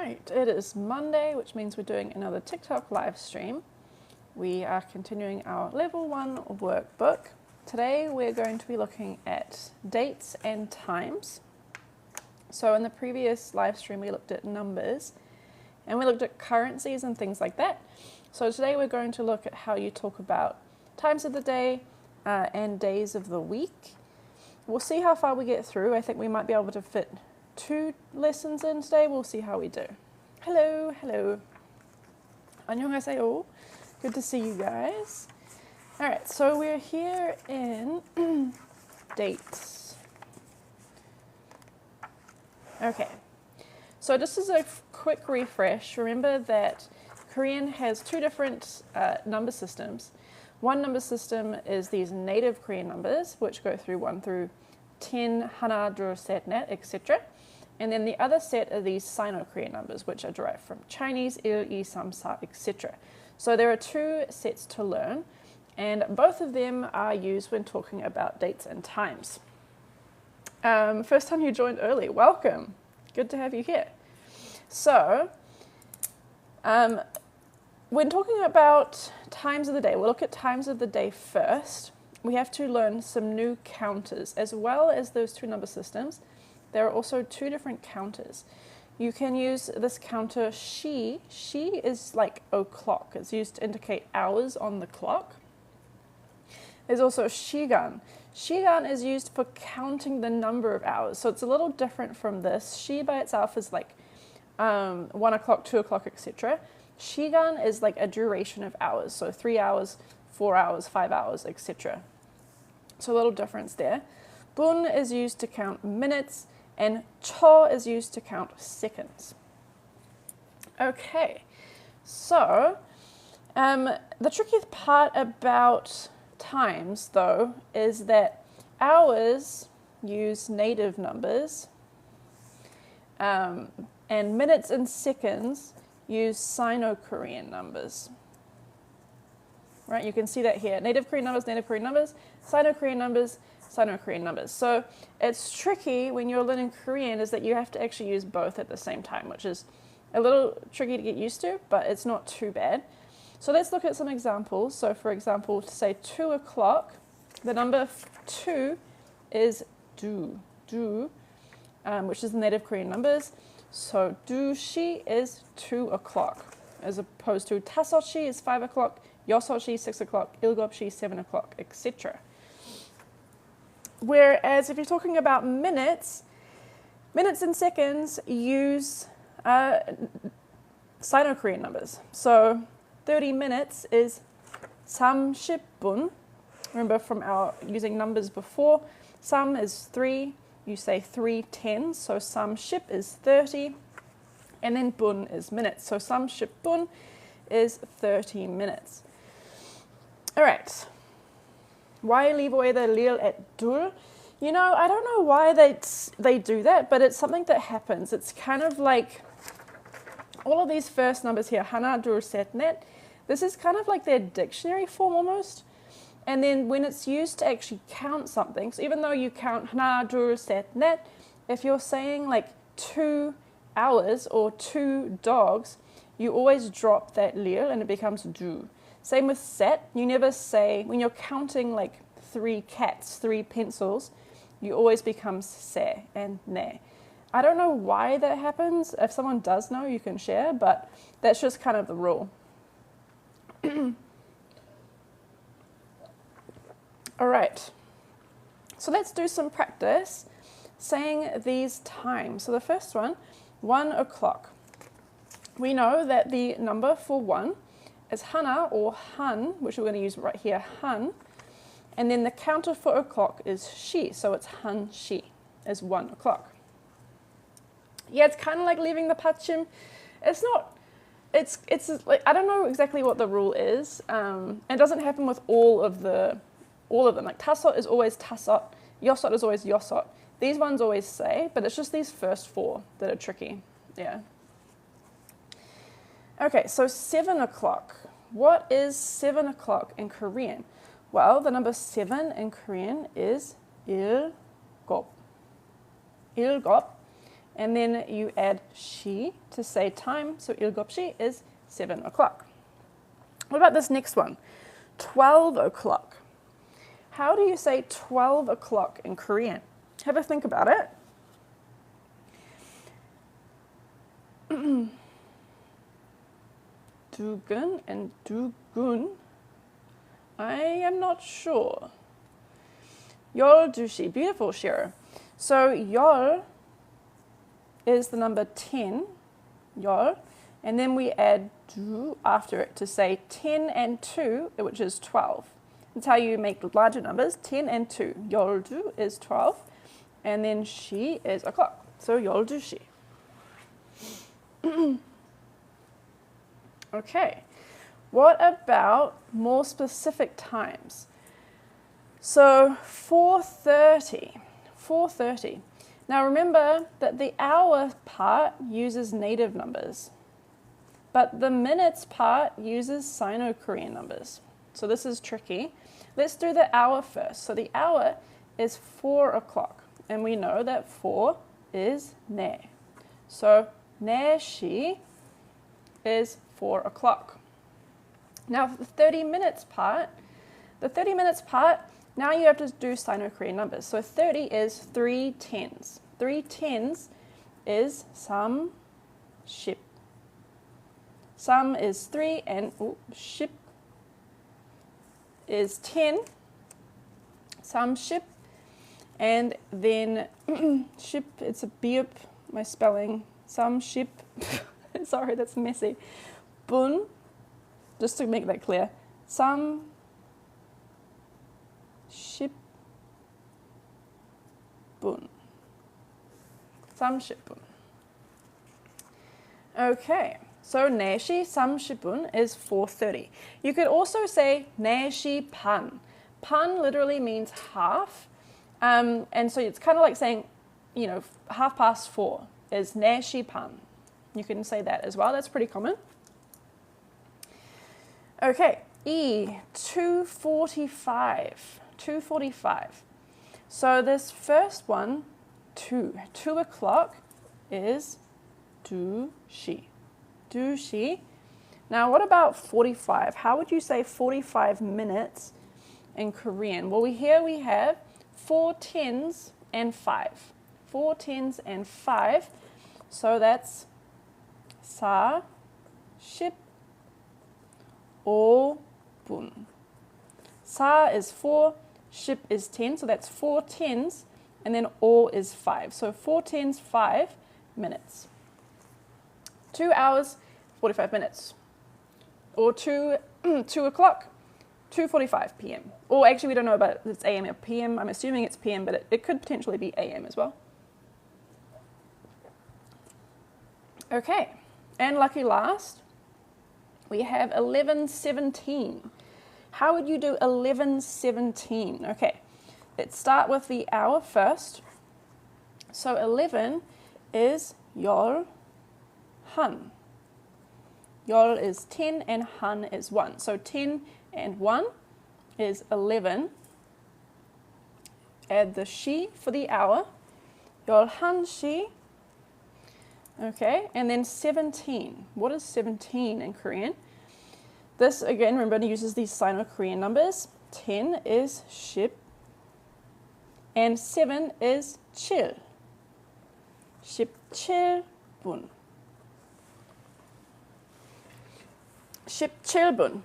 Right, it is Monday, which means we're doing another TikTok live stream. We are continuing our level 1 workbook. Today we're going to be looking at dates and times. So in the previous live stream we looked at numbers and we looked at currencies and things like that. So today we're going to look at how you talk about times of the day and days of the week. We'll see how far we get through. I think we might be able to fit 2 lessons in today. We'll see how we do. Hello, hello. 안녕하세요. Good to see you guys. All right, so we're here in dates. Okay, so just as a quick refresh, remember that Korean has 2 different number systems. One number system is these native Korean numbers, which go through 1 through 10, 하나, 둘, 셋, 넷, etc. And then the other set are these Sino-Korean numbers, which are derived from Chinese, 1, 2, 3, 4, etc. So there are 2 sets to learn, and both of them are used when talking about dates and times. First time you joined early, welcome. Good to have you here. So, when talking about times of the day, we'll look at times of the day first. We have to learn some new counters, as well as those 2 number systems. There are also 2 different counters. You can use this counter shi. Shi is like o'clock. It's used to indicate hours on the clock. There's also shigan. Shigan is used for counting the number of hours. So it's a little different from this. Shi by itself is like 1 o'clock, 2 o'clock, etc. Shigan is like a duration of hours. So 3 hours, 4 hours, 5 hours, etc. So a little difference there. Bun is used to count minutes, and cho is used to count seconds. Okay, so the tricky part about times, though, is that hours use native numbers, and minutes and seconds use Sino-Korean numbers. Right, you can see that here. Native Korean numbers, Sino-Korean numbers, Sino-Korean numbers. So it's tricky when you're learning Korean is that you have to actually use both at the same time, which is a little tricky to get used to, but it's not too bad. So let's look at some examples. So for example, to say 2 o'clock, the number 2 is du, which is the native Korean numbers. So du-shi is 2 o'clock, as opposed to 다섯시 is 5 o'clock, 여섯시 6 o'clock, 일곱시 7 o'clock, etc. Whereas if you're talking about minutes and seconds use Sino-Korean numbers. So 30 minutes is 30분. Remember from our using numbers before, sam is 3, you say 3 tens, so 30 is 30, and then bun is minutes. So 30분 is 30 minutes. All right. Why leave away the lil at dur? You know, I don't know why they do that, but it's something that happens. It's kind of like all of these first numbers here, 하나, 둘, 셋, 넷. This is kind of like their dictionary form almost. And then when it's used to actually count something, so even though you count 하나, 둘, 셋, 넷, if you're saying like 2 hours or 2 dogs, you always drop that lil and it becomes du. Same with set. You never say, when you're counting like 3 cats, 3 pencils, you always become se and ne. I don't know why that happens. If someone does know, you can share, but that's just kind of the rule. All right. So let's do some practice saying these times. So the first one, 1 o'clock. We know that the number for 1 is 하나 or han, which we're going to use right here, han. And then the counter for o'clock is shi, so it's han shi, is 1 o'clock. Yeah, it's kind of like leaving the 받침. It's not, it's like, I don't know exactly what the rule is. It doesn't happen with all of them. Like 다섯 is always 다섯, 여섯 is always 여섯. These ones always say, but it's just these first 4 that are tricky. Yeah. Okay, so 7 o'clock. What is 7 o'clock in Korean? Well, the number 7 in Korean is 일곱. 일곱. and then you add 시 to say time. So 7시 is 7 o'clock. What about this next one? 12 o'clock. How do you say 12 o'clock in Korean? Have a think about it. 두근 and 두근. I am not sure. 12시, beautiful, Shiro. So 열 is the number 10, 열, and then we add 두 after it to say 10 and 2, which is 12. That's how you make larger numbers, 10 and 2. 12 is 12, and then 시 is o'clock. So 12시. Okay, what about more specific times? So 4:30, 4:30. Now remember that the hour part uses native numbers, but the minutes part uses Sino-Korean numbers. So this is tricky. Let's do the hour first. So the hour is 4 o'clock, and we know that 4 is 네. So 4시 is 4 o'clock. Now for the 30 minutes part, now you have to do Sino-Korean numbers. So 30 is 3 tens. 3 tens is 삼, 십. Some is 3 and 십 is 10. 삼, 십. And then 십, it's a biup, my spelling. 삼, 십. Sorry, that's messy. 분, just to make that clear. 삼, 십 분. 30분. Okay, so 4시 30분 is 4:30. You could also say 4시 반. 반 literally means half. And so it's kind of like saying, 4:30 is 4시 반. You can say that as well. That's pretty common. Okay, 2:45. 2:45. So this first one, 2 o'clock is 2시. 2시. Now what about 45? How would you say 45 minutes in Korean? Well, here we have 4 tens and 5. 4 tens and 5. So that's 4, 15분. 4 is 4, 10 is 10, so that's 4 tens, and then all is 5. So 4 tens, 5 minutes. 2 hours, 45 minutes. Or 2 o'clock, 2:45 p.m. Or actually, we don't know about it, it's AM or PM. I'm assuming it's PM, but it could potentially be AM as well. Okay, and lucky last, we have 11:17. How would you do 11:17? Okay, let's start with the hour first. So 11 is 열, 한. 열 is 10 and 한 is 1. So 10 and 1 is 11. Add the 시 for the hour. 열한시. Okay, and then 17. What is 17 in Korean? This, again, remember, uses these Sino-Korean numbers. 10 is 10, and 7 is 7. 17분. 17분.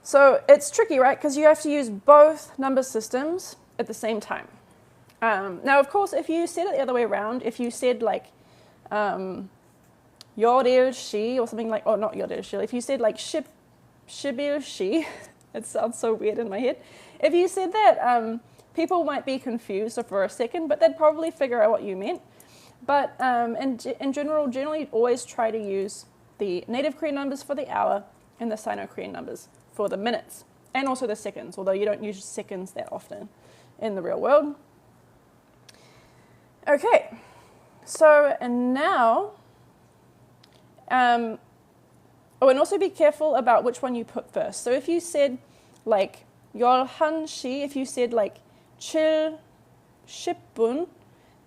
So it's tricky, right? Because you have to use both number systems at the same time. Now, of course, if you said it the other way around, if you said like 열일시 or something like, oh, not 열일시, if you said like 11시, it sounds so weird in my head. If you said that, people might be confused for a second, but they'd probably figure out what you meant. But in general, generally always try to use the native Korean numbers for the hour and the Sino-Korean numbers for the minutes, and also the seconds, although you don't use seconds that often in the real world. Okay, so and now, oh, and also be careful about which one you put first. So if you said like 열한시, if you said like 7, 10분,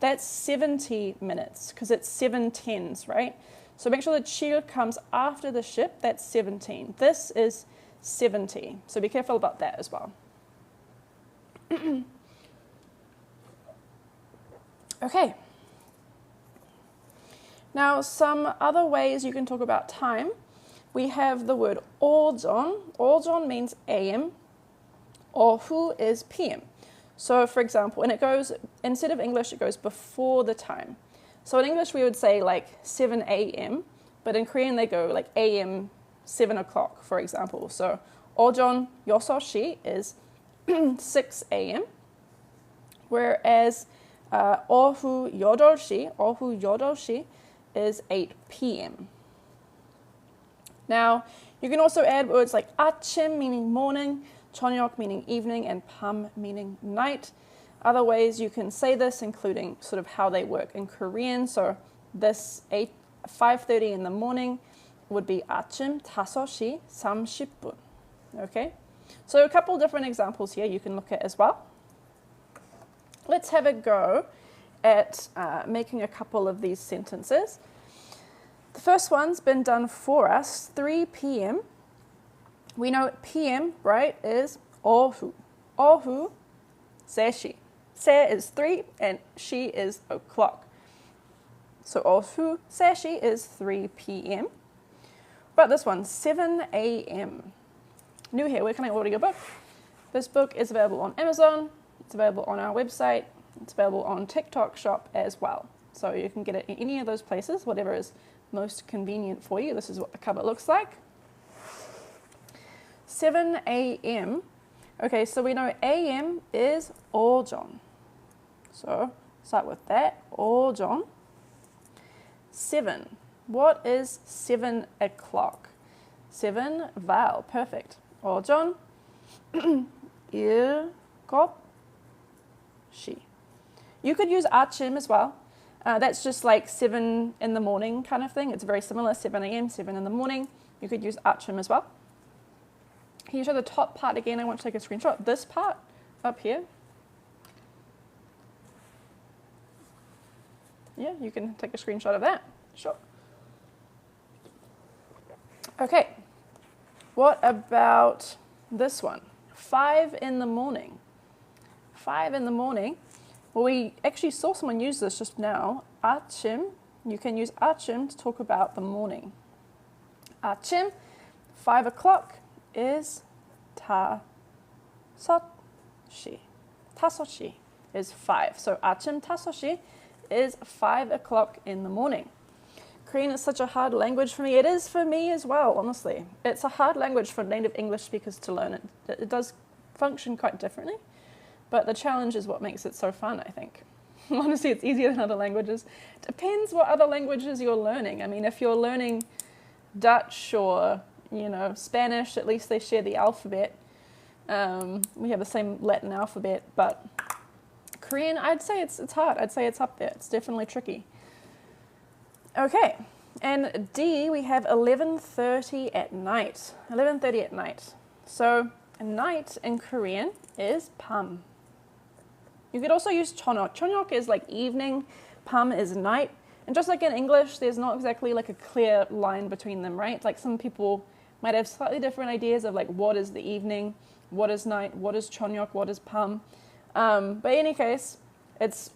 that's 70 minutes because it's 7 tens, right? So make sure the 칠 comes after the ship, that's 17. This is 70, so be careful about that as well. Okay. Now, some other ways you can talk about time. We have the word 오전. 오전 means AM. 오후 is PM. So, for example, and it goes, instead of English, it goes before the time. So in English, we would say like 7 a.m., but in Korean, they go like a.m., 7 o'clock, for example. So 오전 6시 is 6 a.m., whereas 오후 8시 is 8 p.m. Now, you can also add words like 아침 meaning morning, 저녁 meaning evening, and 밤 meaning night. Other ways you can say this, including sort of how they work in Korean. So this 5:30 in the morning would be 아침 5시 30분. Okay? So a couple different examples here you can look at as well. Let's have a go at making a couple of these sentences. The first one's been done for us, 3 p.m. We know p.m., right, is 오후. 오후 3시. 세 is 3 and she is o'clock. So 오후 3시 is 3 p.m. But this one, 7 a.m. New here, where can I order your book? This book is available on Amazon. It's available on our website. It's available on TikTok Shop as well. So you can get it in any of those places, whatever is most convenient for you. This is what the cover looks like. 7 a.m. Okay, so we know a.m. is 오전. So start with that, 오전. 7. What is 7 o'clock? 7, vowel, perfect. 오전 7시. You could use 아침 as well. That's just like 7 in the morning kind of thing. It's very similar, 7 a.m., 7 in the morning. You could use 아침 as well. Can you show the top part again? I want to take a screenshot. This part up here. Yeah, you can take a screenshot of that. Sure. Okay. What about this one? 5 in the morning. 5 in the morning. Well, we actually saw someone use this just now. 아침. You can use 아침 to talk about the morning. 아침, 5 o'clock is 5시. 5시 is 5. So 아침 5시 is 5 o'clock in the morning. Korean is such a hard language for me. It is for me as well, honestly. It's a hard language for native English speakers to learn it. It does function quite differently, but the challenge is what makes it so fun, I think. Honestly, it's easier than other languages. Depends what other languages you're learning. I mean, if you're learning Dutch or, Spanish, at least they share the alphabet. We have the same Latin alphabet, but Korean, I'd say it's hard. I'd say it's up there. It's definitely tricky. Okay, and D, we have 11:30 at night. 11:30 at night. So night in Korean is 밤. You could also use 저녁. 저녁 is like evening, 밤 is night. And just like in English, there's not exactly like a clear line between them, right? Like some people might have slightly different ideas of like what is the evening, what is night, what is 저녁, what is 밤. But in any case, it's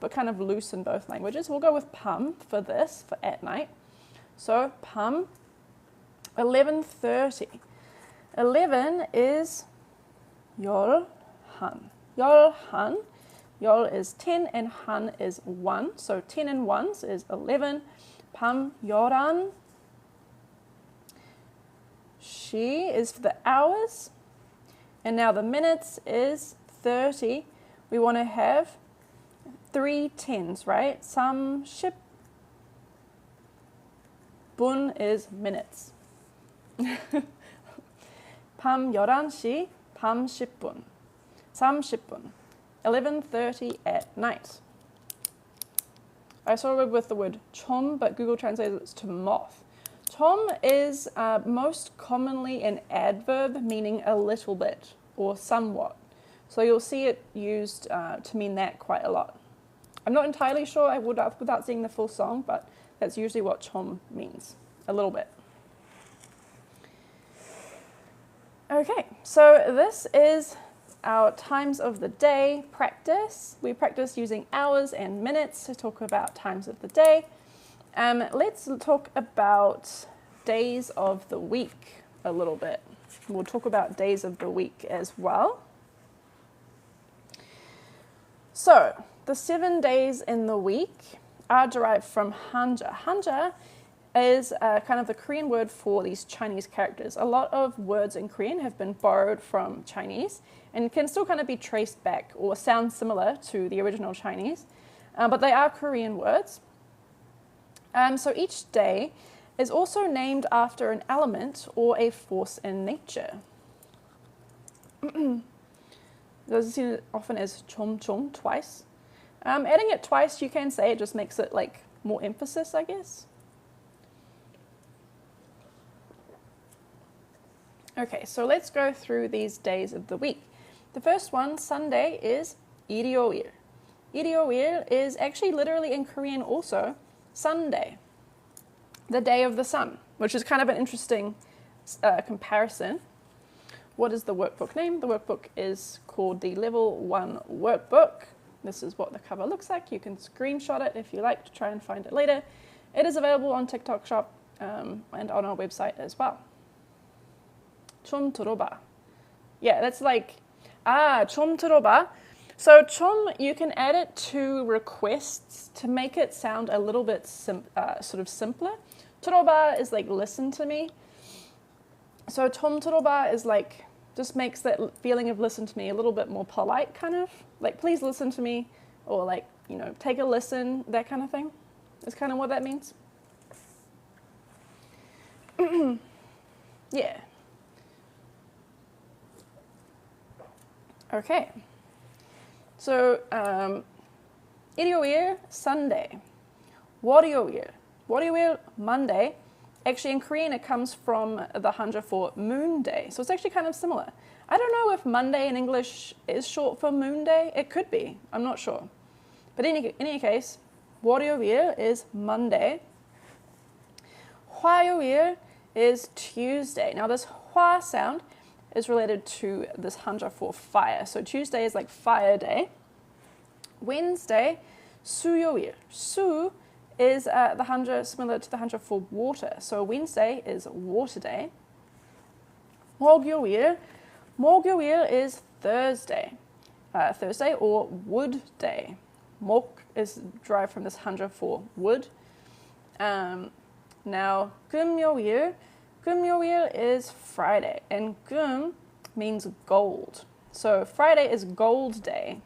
kind of loose in both languages. We'll go with 밤 for this, for at night. So 밤, 11:30. 11 is 열한. 열한. 열 is 10 and 한 is 1. So 10 and 1s is 11. 밤 열한. 시 is for the hours. And now the minutes is 30. We want to have 3 tens, right? 30분 is minutes. 밤 11시, 밤 10분. 30분. 11:30 at night. I saw a word with the word 좀, but Google translates it to moth. 좀 is most commonly an adverb meaning a little bit or somewhat. So you'll see it used to mean that quite a lot. I'm not entirely sure I would without seeing the full song, but that's usually what chom means, a little bit. Okay, so this is our times of the day practice. We practice using hours and minutes to talk about times of the day. Let's talk about days of the week a little bit. We'll talk about days of the week as well. So, the 7 days in the week are derived from hanja. Hanja is kind of the Korean word for these Chinese characters. A lot of words in Korean have been borrowed from Chinese and can still kind of be traced back or sound similar to the original Chinese, but they are Korean words. So each day is also named after an element or a force in nature. Those are seen often as chom, twice. Adding it twice, you can say, it just makes it like more emphasis, I guess. Okay, so let's go through these days of the week. The first one, Sunday, is 일요일. 일요일 is actually literally in Korean also Sunday, the day of the sun, which is kind of an interesting comparison. What is the workbook name? The workbook is called the Level 1 Workbook. This is what the cover looks like. You can screenshot it if you like to try and find it later. It is available on TikTok Shop and on our website as well. 좀 들어봐. Yeah, that's like, 좀 들어봐. So 좀, you can add it to requests to make it sound a little bit sort of simpler. 들어봐 is like listen to me. So 좀 들어봐 is like, just makes that feeling of listen to me a little bit more polite, kind of. Like, please listen to me, or like, you know, take a listen, that kind of thing. Is kind of what that means. Yeah. Okay. So, 일요일, Sunday. 월요일. 월요일, Monday. Actually, in Korean, it comes from the hanja for moon day. So it's actually kind of similar. I don't know if Monday in English is short for moon day. It could be. I'm not sure. But in any case, 월요일 is Monday. 화요일 is Tuesday. Now, this hwa sound is related to this hanja for fire. So Tuesday is like fire day. Wednesday, 수요일. 수 is the hanja similar to the hanja for water. So Wednesday is water day. 목요일. 목요일 is Thursday. Thursday or wood day. 목 is derived from this hanja for wood. Now, 금요일. 금요일 is Friday. And 금 means gold. So Friday is gold day.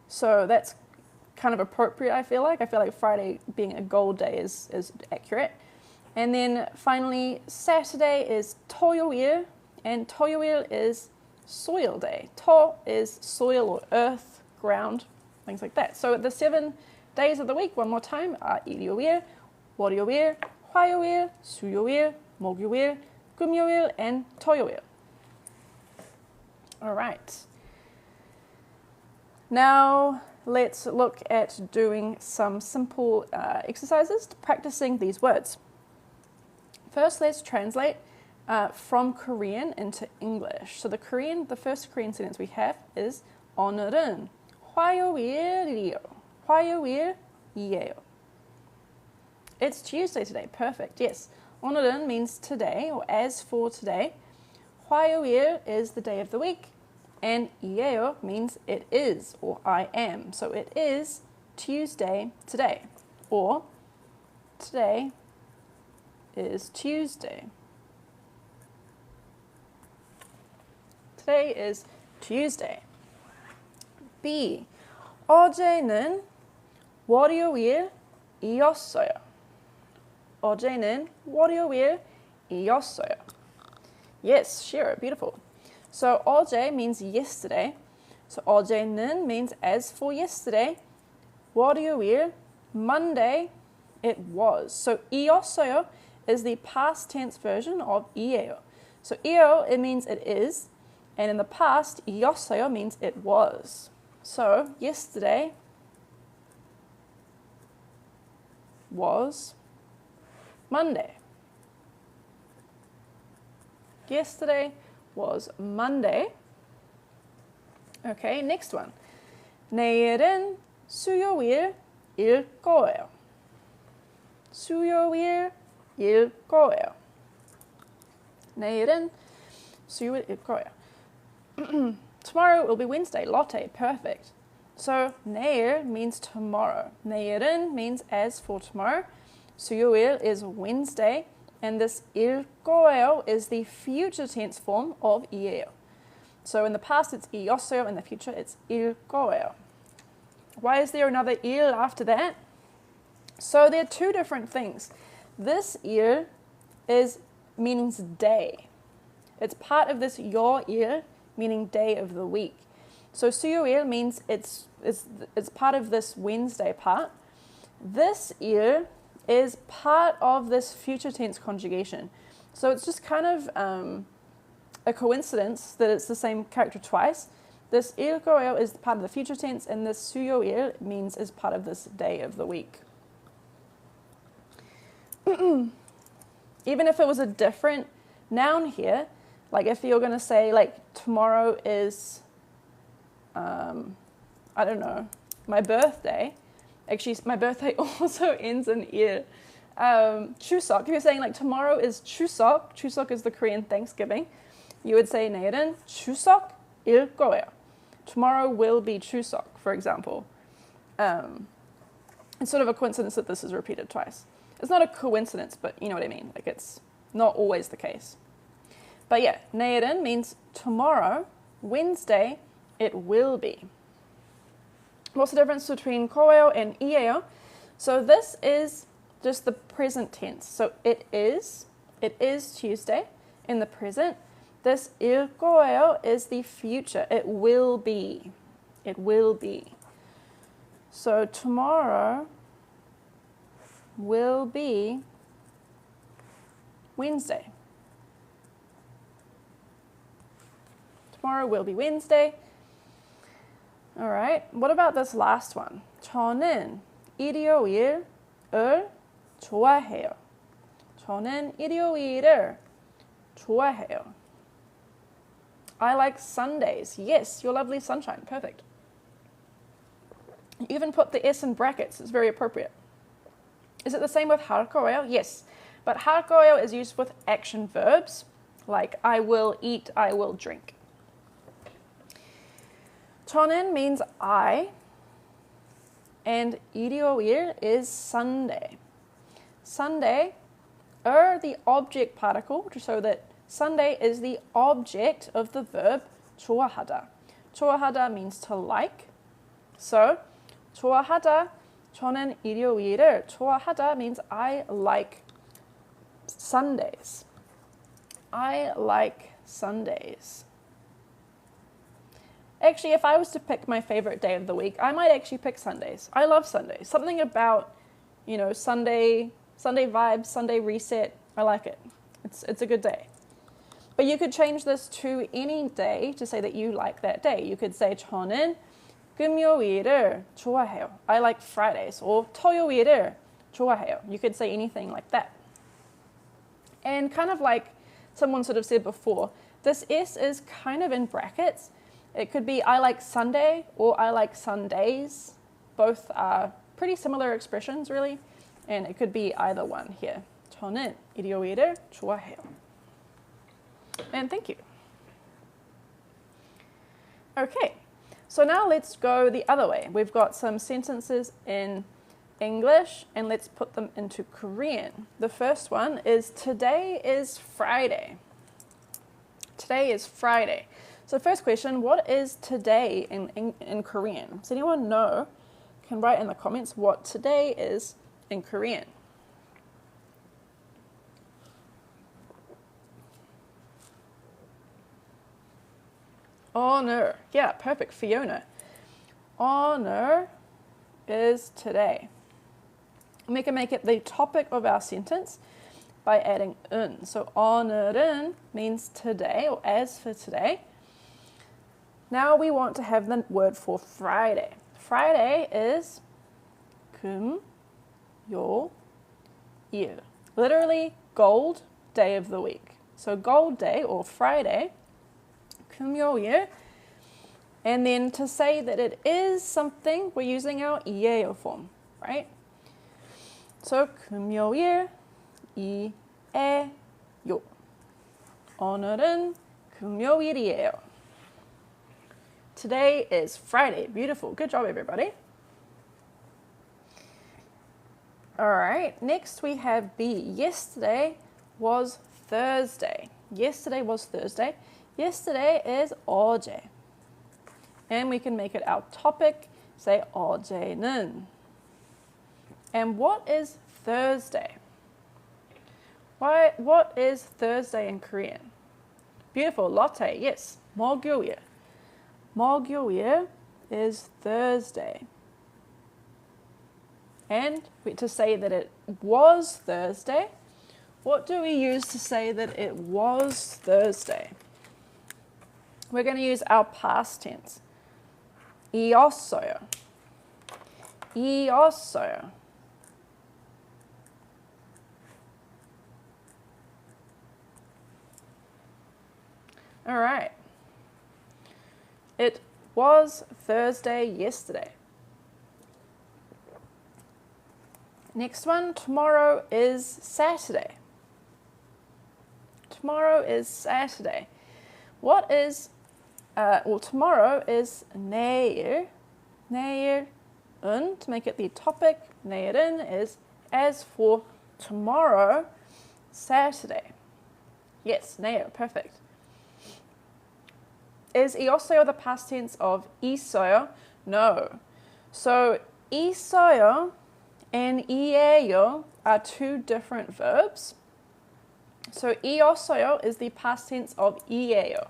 So that's kind of appropriate, I feel like. I feel like Friday being a gold day is accurate. And then finally, Saturday is 토요일, and 토요일 is soil day. 토 is soil or earth, ground, things like that. So the 7 days of the week, one more time, are 일요일, 월요일, 화요일, 수요일, 목요일, 금요일, and 토요일. All right. Now, let's look at doing some simple exercises to practicing these words. First, let's translate from Korean into English. So the first Korean sentence we have is 오늘은 화요일이에요. 화요일이에요. It's Tuesday today. Perfect. Yes. 오늘은 means today or as for today. 화요일 is the day of the week. And 이에요 means it is or I am. So it is Tuesday today. Or today is Tuesday. Today is Tuesday. B. 어제는 월요일이었어요. 어제는 월요일이었어요. Yes, sure, beautiful. So 어제 means yesterday. So 어제는 means as for yesterday. 월요일, Monday, it was. So 이었어요 is the past tense version of 이에요. So 이에요, it means it is. And in the past, 이었어요 means it was. So yesterday was Monday. Yesterday was Monday. Okay, next one. 내일은 수요일일 거예요. 수요일일 거예요. 내일은 수요일일 거예요. Tomorrow will be Wednesday. Lotte, perfect. So 내일 means tomorrow. 내일은 means as for tomorrow. 수요일 is Wednesday. And this 일 거예요 is the future tense form of 이에요. So in the past it's 이었어요, in the future it's 일 거예요. Why is there another 일 after that? So there are two different things. This 일 means day. It's part of this 요일, meaning day of the week. So 수요일 means it's part of this Wednesday part. This 일 is part of this future tense conjugation. So it's just kind of a coincidence that it's the same character twice. This 일 거예요 is part of the future tense, and this 수요일 means is part of this day of the week. Even if it was a different noun here, like if you're going to say like tomorrow is, I don't know, my birthday. Actually, my birthday also ends in 일. Chuseok, if you're saying like tomorrow is Chuseok, Chuseok is the Korean Thanksgiving, you would say 내일은 추석일 거예요. Tomorrow will be Chuseok, for example. It's sort of a coincidence that this is repeated twice. It's not a coincidence, but you know what I mean. Like it's not always the case. But yeah, 내일은 means tomorrow. Wednesday, it will be. What's the difference between 거예요 and 이에요? So this is just the present tense. So it is Tuesday in the present. This 일 거예요 is the future. It will be. It will be. So tomorrow will be Wednesday. Tomorrow will be Wednesday. All right. What about this last one? 저는 일요일을 좋아해요. 저는 일요일을 좋아해요. I like Sundays. Yes, your lovely sunshine. Perfect. You even put the S in brackets. It's very appropriate. Is it the same with 할 거예요? Yes. But 할 거예요 is used with action verbs like I will eat, I will drink. 저는 means I, and 일요일 is Sunday. Sunday, the object particle, so that Sunday is the object of the verb 좋아하다. 좋아하다 means to like. So, 좋아하다, 저는 일요일을 좋아하다 means I like Sundays. I like Sundays. Actually, if I was to pick my favorite day of the week, I might actually pick Sundays. I love Sundays. Something about, Sunday vibes, Sunday reset. I like it. It's a good day. But you could change this to any day to say that you like that day. You could say 저는 금요일을 좋아해요. I like Fridays. Or 토요일을 좋아해요. You could say anything like that. And kind of like someone sort of said before, this S is kind of in brackets. It could be I like Sunday or I like Sundays. Both are pretty similar expressions, really. And it could be either one here. 저는 일요일을 좋아해요. And thank you. Okay, so now let's go the other way. We've got some sentences in English and let's put them into Korean. The first one is today is Friday. Today is Friday. So first question, what is today in Korean? Does anyone know? Can write in the comments what today is in Korean. Honor. Yeah, perfect. Fiona. Honor is today. We can make it the topic of our sentence by adding 은. So 오늘은 means today or as for today. Now we want to have the word for Friday. Friday is 금, 요, 일. Literally gold day of the week. So gold day or Friday, 금요일. And then to say that it is something, we're using our 이에요 form, right? So 금요일, 이에요. 오늘은 금요일이에요. Today is Friday. Beautiful. Good job, everybody. All right. Next we have B. Yesterday was Thursday. Yesterday was Thursday. Yesterday is 어제. And we can make it our topic. Say 어제는. And what is Thursday? What is Thursday in Korean? Beautiful. Lotte. Yes. 목요일. 목요일 is Thursday. And to say that it was Thursday, what do we use to say that it was Thursday? We're going to use our past tense. 이었어요. 이었어요. All right. It was Thursday yesterday. Next one, tomorrow is Saturday. Tomorrow is Saturday. What is, tomorrow is 내일. 내일은, to make it the topic, 내일은 is as for tomorrow, Saturday. Yes, 내일, perfect. Is 이었어요 the past tense of 있어요? No. So 있어요 and 이에요 are two different verbs. So 이었어요 is the past tense of 이에요.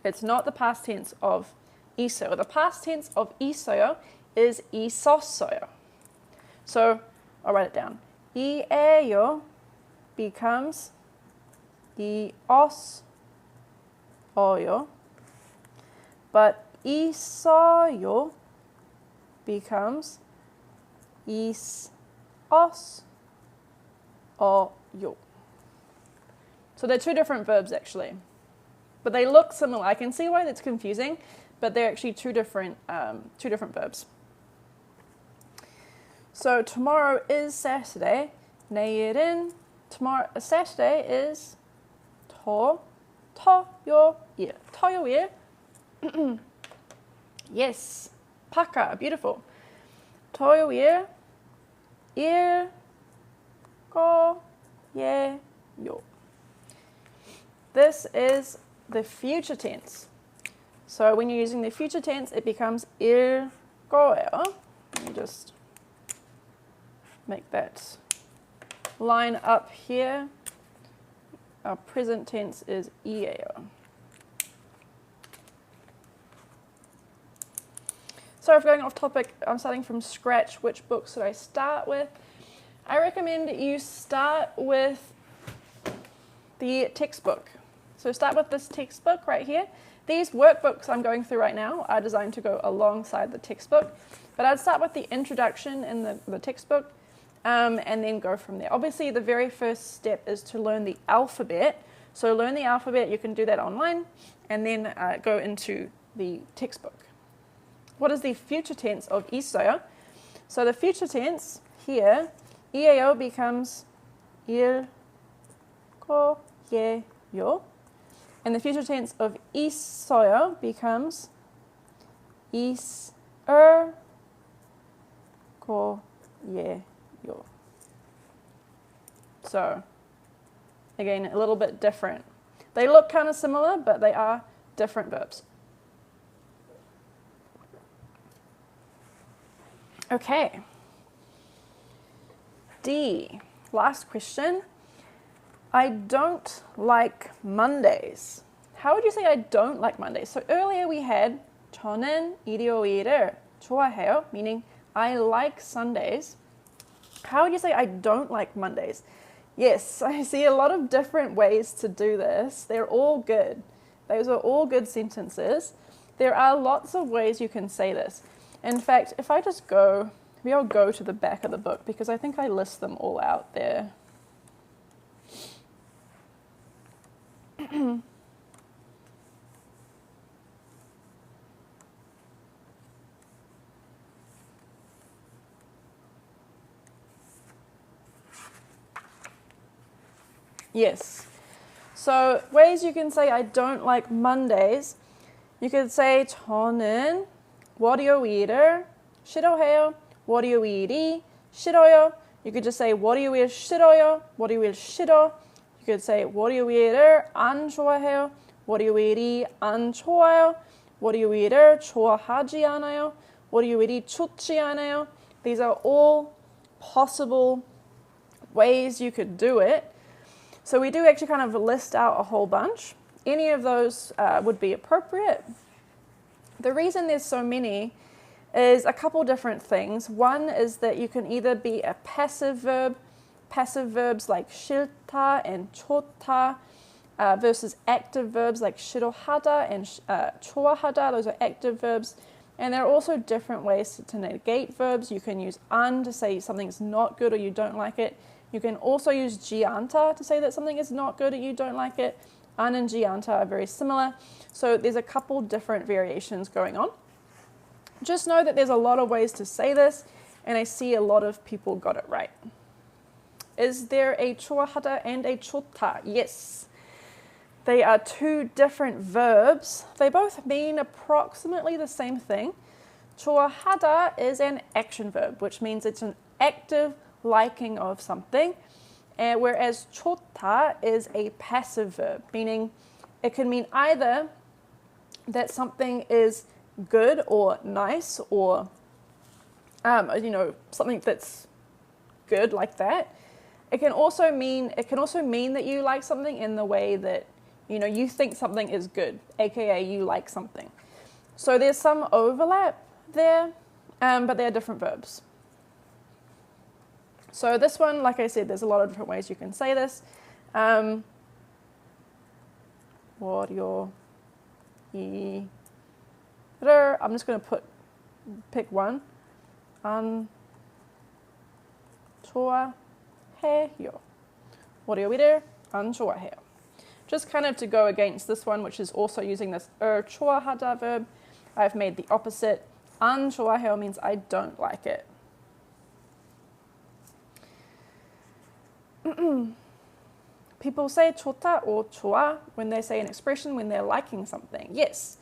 It's not the past tense of 있어요. The past tense of 있어요 is 있었어요. So I'll write it down. 이에요 becomes 이었어요. But 있어요 becomes 있었어요. So they're two different verbs actually. But they look similar. I can see why that's confusing, but they're actually two different verbs. So tomorrow is Saturday. 내일은 Saturday is 토요일. 토요일. Yes. 파카. Beautiful. 토요일. 일요일. This is the future tense. So when you're using the future tense, it becomes 일 거예요. Let me just make that line up here. Our present tense is 이에요. So if going off topic, I'm starting from scratch. Which book should I start with? I recommend you start with the textbook. So start with this textbook right here. These workbooks I'm going through right now are designed to go alongside the textbook, but I'd start with the introduction in the textbook and then go from there. Obviously, the very first step is to learn the alphabet. So learn the alphabet, you can do that online, and then go into the textbook. What is the future tense of 있어요? So the future tense here, 이에요 becomes 일거예요. And the future tense of 있어요 becomes 있을거예요. So, again, a little bit different. They look kind of similar, but they are different verbs. Okay. D, last question. I don't like Mondays. How would you say I don't like Mondays? So earlier we had 저는 일요일을 좋아해요, meaning I like Sundays. How would you say I don't like Mondays? Yes, I see a lot of different ways to do this. They're all good. Those are all good sentences. There are lots of ways you can say this. In fact, if I just go, maybe I'll go to the back of the book because I think I list them all out there. Yes. So ways you can say I don't like Mondays. You could say 저는 월요일을 싫어해요. 월요일이 싫어요. You could just say 월요일 싫어요. 월요일 싫어. You could say 월요일을 안 좋아해요. 월요일이 안 좋아요. 월요일을 좋아하지 않아요. 월요일이 좋지 않아요. These are all possible ways you could do it. So we do actually kind of list out a whole bunch. Any of those would be appropriate. The reason there's so many is a couple different things. One is that you can either be a passive verb, passive verbs like 싫다 and 좋다, versus active verbs like 싫어하다 and 좋아하다. Those are active verbs. And there are also different ways to negate verbs. You can use 안 to say something's not good or you don't like it. You can also use 지않다 to say that something is not good or you don't like it. 안 and 지않다 are very similar. So there's a couple different variations going on. Just know that there's a lot of ways to say this, and I see a lot of people got it right. Is there a 좋아하다 and a 좋다? Yes. They are two different verbs. They both mean approximately the same thing. 좋아하다 is an action verb, which means it's an active liking of something, whereas 좋다 is a passive verb, meaning it can mean either that something is good or nice or something that's good like that. It can also mean that you like something in the way that you think something is good, aka you like something. So there's some overlap there, but they're different verbs. So this one, like I said, there's a lot of different ways you can say this. 월요일을, I'm just going to pick one. 안 좋아해요. 월요일을 안 좋아해요. Just kind of to go against this one, which is also using this 좋아하다 verb, I've made the opposite. 안 좋아해요 means I don't like it. People say 좋다 or 좋아 when they say an expression when they're liking something. Yes,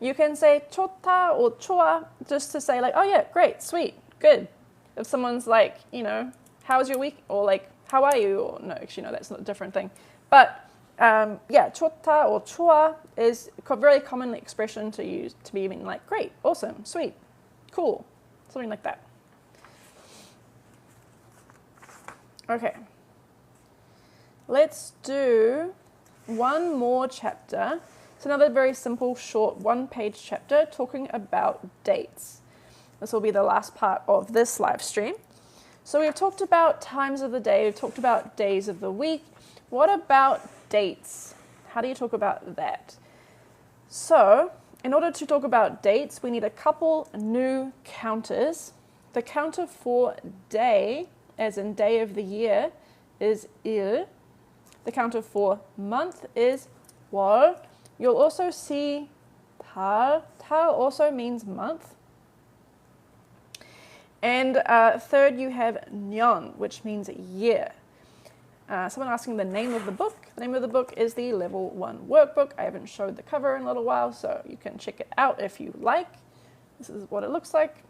you can say 좋다 or 좋아 just to say like, oh yeah, great, sweet, good. If someone's like, how was your week? Or like, how are you? Or no, actually, no, that's not a different thing. But yeah, 좋다 or 좋아 is a very common expression to use to be mean like great, awesome, sweet, cool, something like that. Okay. Let's do one more chapter. It's another very simple, short, one-page chapter talking about dates. This will be the last part of this live stream. So we've talked about times of the day, we've talked about days of the week. What about dates? How do you talk about that? So, in order to talk about dates, we need a couple new counters. The counter for day, as in day of the year, is 일. The counter for month is 월. You'll also see 달. 달 also means month. And third, you have 년, which means year. Someone asking the name of the book. The name of the book is the Level 1 workbook. I haven't showed the cover in a little while, so you can check it out if you like. This is what it looks like.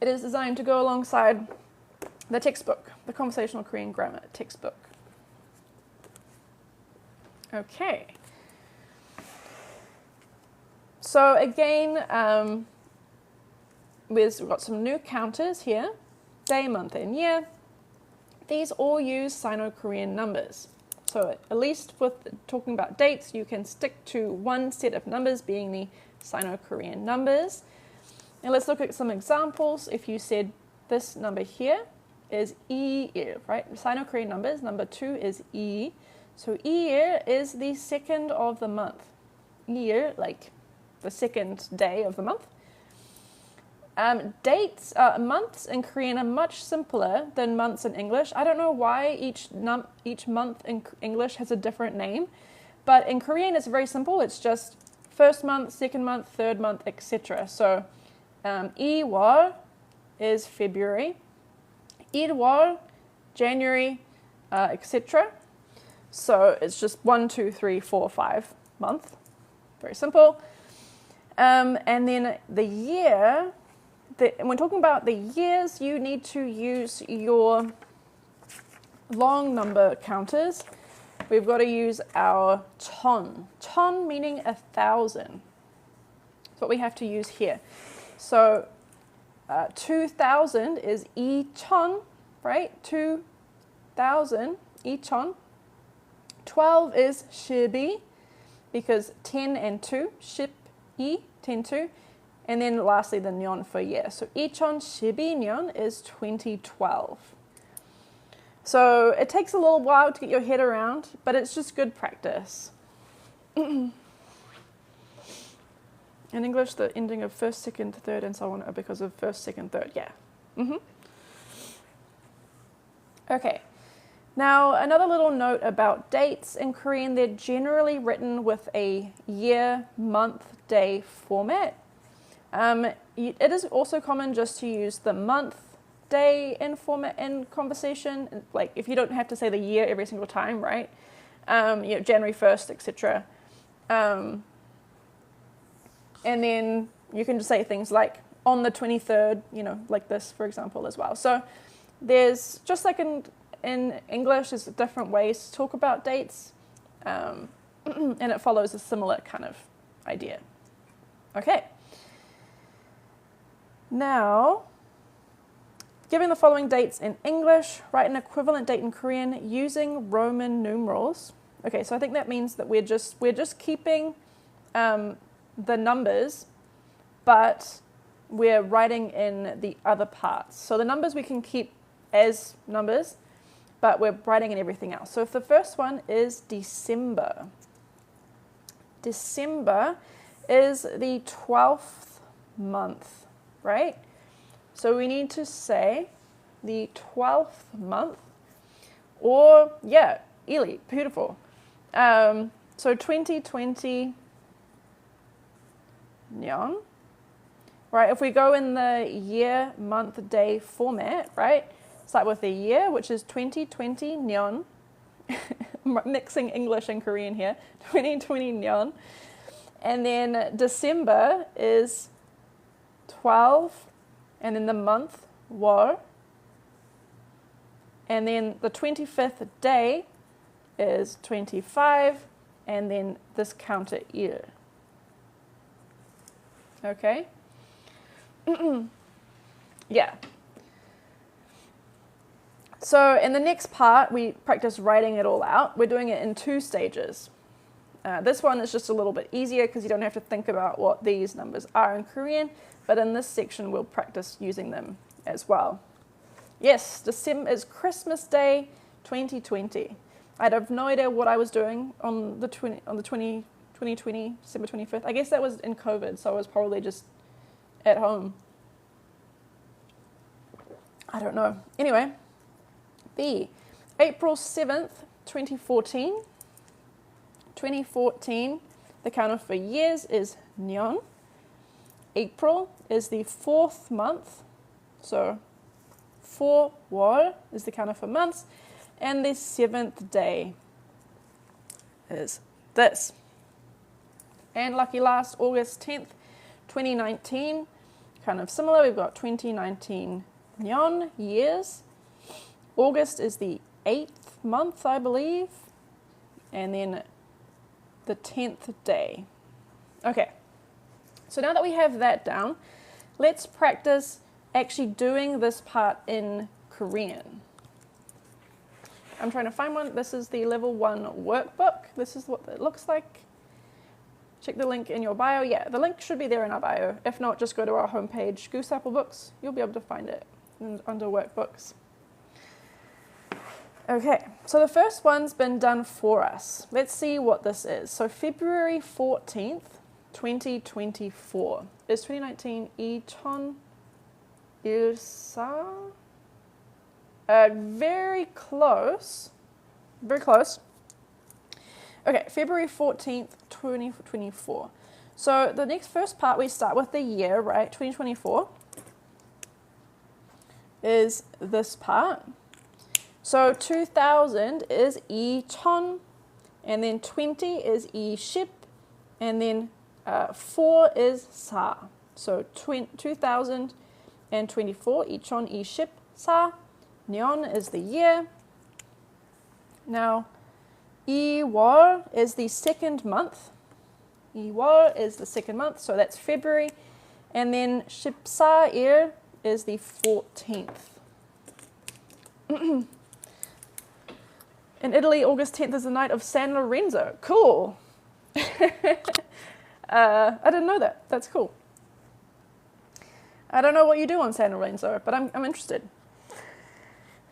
It is designed to go alongside the textbook, the Conversational Korean Grammar textbook. Okay. So again, we've got some new counters here. Day, month, and year. These all use Sino-Korean numbers. So at least with talking about dates, you can stick to one set of numbers being the Sino-Korean numbers. And let's look at some examples. If you said this number here is 2일, right? Sino-Korean numbers, number 2 is 2. So year is the second of the month. Year, like the second day of the month. Months in Korean are much simpler than months in English. I don't know why each month in English has a different name, but in Korean it's very simple. It's just first month, second month, third month, etc. So 2월 is February, 1월, January, etc. So it's just 1, 2, 3, 4, 5 month. Very simple. And then the year, when talking about the years, you need to use your long number counters. We've got to use our 천. 천 meaning 1,000. That's what we have to use here. So 2,000 is 이천, right? 2,000, 이천. 12 is 십이, because 10 and 2, 십이, 10, 2. And then lastly, the nyon for year. So 2012년 is 2012. So it takes a little while to get your head around, but it's just good practice. In English, the ending of first, second, third, and so on are because of first, second, third. Yeah. Okay. Now, another little note about dates in Korean, they're generally written with a year, month, day format. It is also common just to use the month, day in format in conversation. Like if you don't have to say the year every single time, right? January 1st, etc. And then you can just say things like on the 23rd, like this, for example, as well. So there's just like in English, there's different ways to talk about dates, and it follows a similar kind of idea. Okay. Now, given the following dates in English, write an equivalent date in Korean using Roman numerals. Okay, so I think that means that we're just keeping the numbers, but we're writing in the other parts. So the numbers we can keep as numbers, but we're writing in everything else. So if the first one is December, December is the 12th month, right? So we need to say the 12th month, or yeah, Ili, beautiful. So 2020 nyon, right? If we go in the year, month, day format, right? Start with the year, which is 2020 nyon. I'm mixing English and Korean here. 2020 nyon. And then December is 12, and then the month, 월. And then the 25th day is 25, and then this counter 일. Okay? Yeah. So in the next part, we practice writing it all out. We're doing it in 2 stages. This one is just a little bit easier because you don't have to think about what these numbers are in Korean, but in this section, we'll practice using them as well. Yes, December is Christmas Day 2020. I have no idea what I was doing on the 2020, December 25th. I guess that was in COVID, so I was probably just at home. I don't know. Anyway, B, April 7th, 2014. 2014, the counter for years is nyon. April is the 4th month, so 4월 is the counter for months, and the 7th day is this. And lucky last, August 10th, 2019, kind of similar. We've got 2019 nyon, years. August is the 8th month, I believe, and then the 10th day. Okay, so now that we have that down, let's practice actually doing this part in Korean. I'm trying to find one. This is the level 1 workbook. This is what it looks like. Check the link in your bio. Yeah, the link should be there in our bio. If not, just go to our homepage, Goose Apple Books. You'll be able to find it under workbooks. Okay, so the first one's been done for us. Let's see what this is. So February 14th, 2024. Is 2019 Ichon Ilsa? Very close. Very close. Okay, February 14th, 2024. So the next first part, we start with the year, right? 2024 is this part. So 2000 is Ichon, and then 20 is Iship, and then 4 is Sa. So 2024, Ichon, Iship, Sa. Nyeon is the year. Now, Iwol is the second month. Iwol is the second month, so that's February. And then Shipsair is the 14th. In Italy, August 10th is the night of San Lorenzo. Cool. I didn't know that. That's cool. I don't know what you do on San Lorenzo, but I'm interested.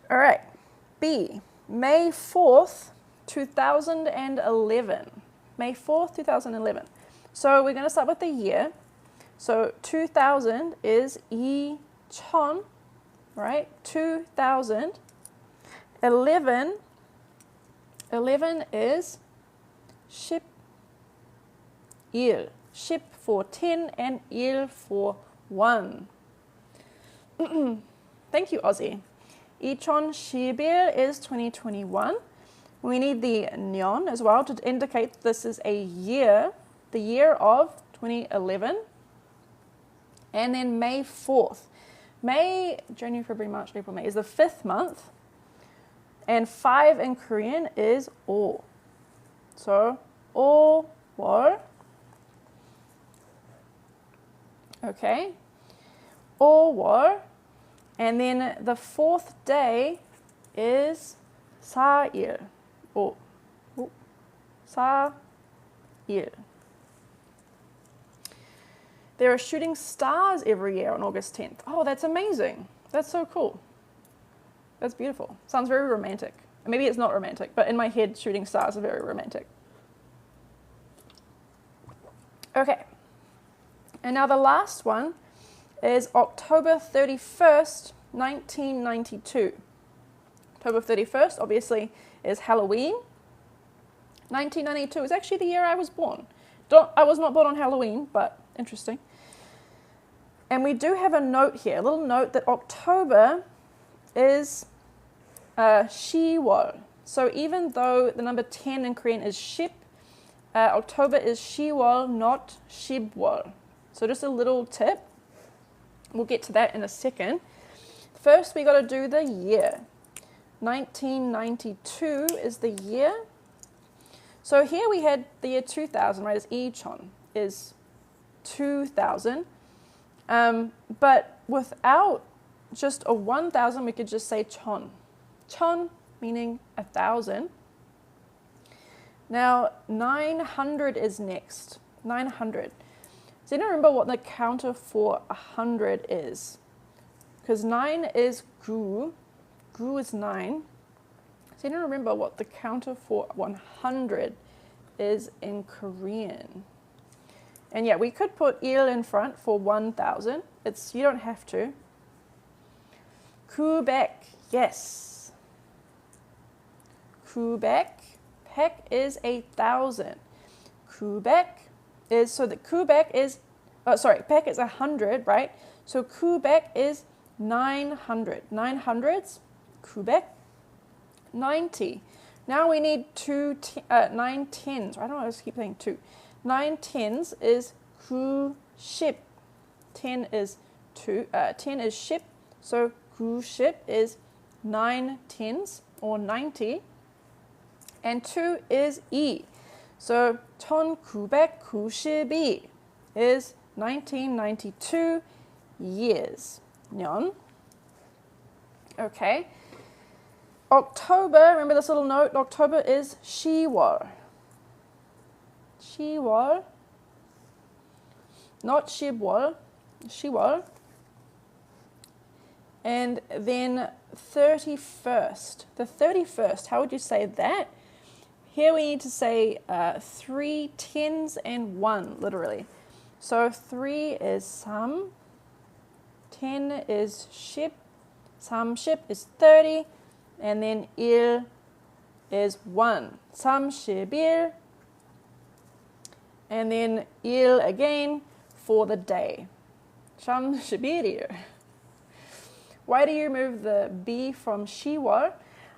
All right. B, May 4th, 2011. May 4th, 2011. So we're going to start with the year. So 2000 is Ichon, right? 2000. 11 is Ship Il. Ship for 10 and Il for 1. Thank you, Aussie. Ichon Shibir is 2021. We need the Nyeon as well to indicate this is a year, the year of 2011. And then May 4th. May, January, February, March, April, May is the 5th month. And 5 in Korean is O. So, O, Wol. Okay. O, Wol. And then the 4th day is Sail. Oh, Sail. There are shooting stars every year on August 10th. Oh, that's amazing. That's so cool. That's beautiful. Sounds very romantic. Maybe it's not romantic, but in my head, shooting stars are very romantic. Okay. And now the last one is October 31st, 1992. October 31st, obviously, is Halloween. 1992 is actually the year I was born. I was not born on Halloween, but interesting. And we do have a note here, a little note that October is Shiwol. So even though the number 10 in Korean is Ship, October is Shiwol, not Shibwol. So just a little tip. We'll get to that in a second. First, we got to do the year. 1992 is the year. So here we had the year 2000, right? As Ichon is 2000. But without just a 1000, we could just say Chon. Chon meaning 1,000. Now, 900 is next. 900. Does anyone remember what the counter for 100 is? Because 9 is gu. Gu is 9. Does anyone remember what the counter for 100 is in Korean? And yeah, we could put il in front for 1,000. You don't have to. Kubek, yes. Kubek. Pek is 1,000. Kubek is, so the kubek is, pek is 100, right? So kubek is 900. 900s, kubek, 90. Now we need 9 tens. I don't know, I just keep saying 2. 9 tens is ku ship. 10 is 10 is ship. So ku ship is 9 tens or 90. And 2 is E. So 1992 is 1992 years. Nyeon. Okay. October, remember this little note? October is Shiwol. Shiwol. Not Shibwol. Shiwol. And then 31st. The 31st, how would you say that? Here we need to say 3 tens and 1, literally. So 3 is sam, 10 is ship, samship is 30, and then il is 1. Samshipil, and then il again for the day. Samshipil. Why do you remove the B from shiwar?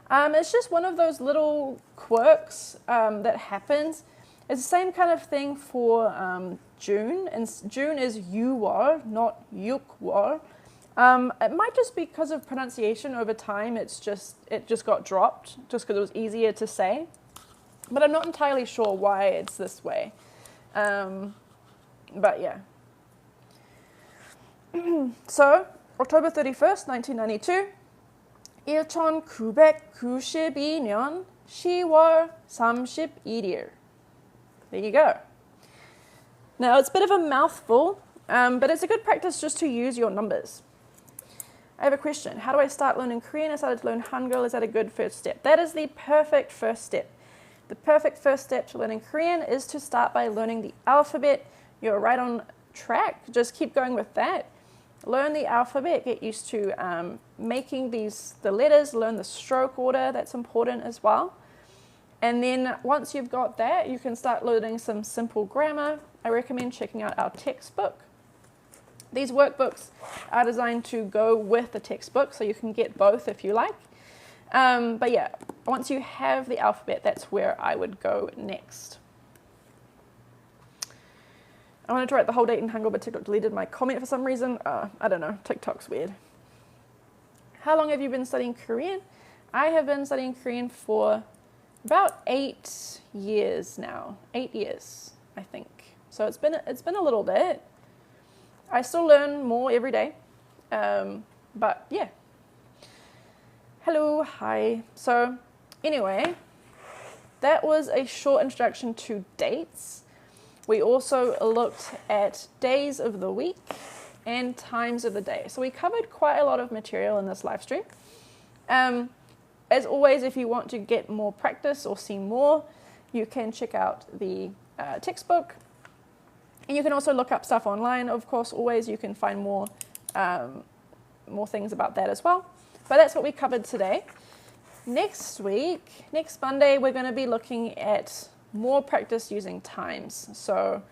It's just one of those little quirks that happens. It's the same kind of thing for June, and June is yuwar, not yukwar. It might just be because of pronunciation over time. It just got dropped just because it was easier to say, but I'm not entirely sure why it's this way. But yeah. So October 31st, 1992. 1992년 10월 31일. There you go. Now it's a bit of a mouthful, but it's a good practice just to use your numbers. I have a question. How do I start learning Korean? I started to learn Hangul. Is that a good first step? That is the perfect first step. The perfect first step to learning Korean is to start by learning the alphabet. You're right on track. Just keep going with that. Learn the alphabet. Get used to making the letters. Learn the stroke order. That's important as well. And then once you've got that, you can start learning some simple grammar. I recommend checking out our textbook. These workbooks are designed to go with the textbook, so you can get both if you like. But yeah, once you have the alphabet, that's where I would go next. I wanted to write the whole date in Hangul, but TikTok deleted my comment for some reason. I don't know, TikTok's weird. How long have you been studying Korean? I have been studying Korean for about 8 years now. 8 years, I think. So it's been a little bit. I still learn more every day. But yeah. Hello, hi. So anyway, that was a short introduction to dates. We also looked at days of the week and times of the day. So we covered quite a lot of material in this live stream. As always, if you want to get more practice or see more, you can check out the textbook. And you can also look up stuff online, of course, always. You can find more things about that as well. But that's what we covered today. Next week, next Monday, we're going to be looking at more practice using times. So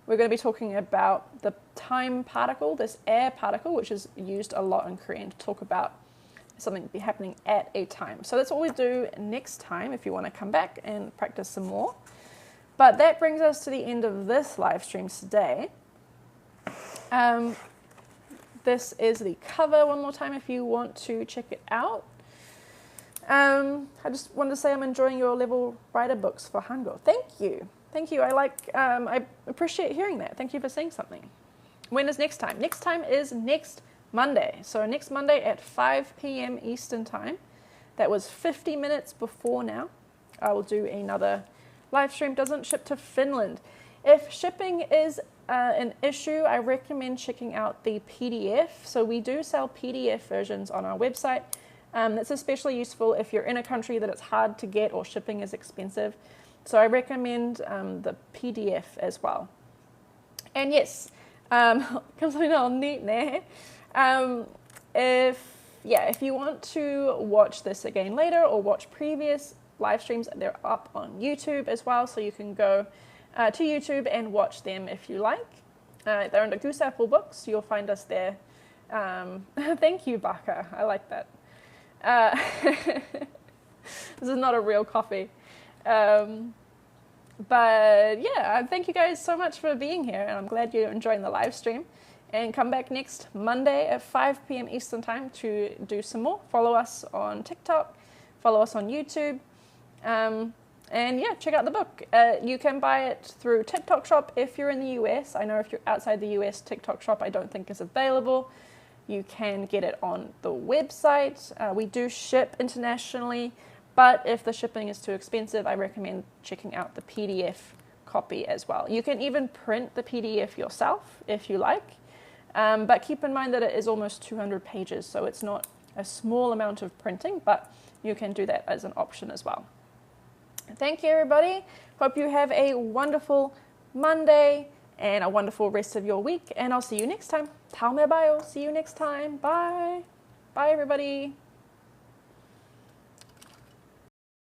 we're going to be talking about the time particle, this air particle, which is used a lot in Korean to talk about something be happening at a time. So that's what we do next time if you want to come back and practice some more. But that brings us to the end of this live stream today. This is the cover one more time if you want to check it out. I just wanted to say I'm enjoying your level writer books for Hangul. Thank you. Thank you. I appreciate hearing that. Thank you for saying something. When is next time? Next time is next Monday. So next Monday at 5 p.m. Eastern Time. That was 50 minutes before now. I will do another live stream. Doesn't ship to Finland. If shipping is an issue, I recommend checking out the PDF. So we do sell PDF versions on our website. That's especially useful if you're in a country that it's hard to get or shipping is expensive. So I recommend the PDF as well. And yes, if you want to watch this again later or watch previous live streams, they're up on YouTube as well. So you can go to YouTube and watch them if you like. They're under Goose Apple Books. You'll find us there. Thank you, Baka. I like that. This is not a real coffee. But yeah, thank you guys so much for being here, and I'm glad you're enjoying the live stream. And come back next Monday at 5 p.m. Eastern Time to do some more. Follow us on TikTok, follow us on YouTube, and yeah, check out the book. You can buy it through TikTok Shop if you're in the US. I know if you're outside the US, TikTok Shop I don't think is available. You can get it on the website. We do ship internationally, but if the shipping is too expensive, I recommend checking out the PDF copy as well. You can even print the PDF yourself if you like. But keep in mind that it is almost 200 pages, so it's not a small amount of printing, but you can do that as an option as well. Thank you, everybody. Hope you have a wonderful Monday and a wonderful rest of your week, and I'll see you next time. Tau me bio. See you next time. Bye. Bye, everybody.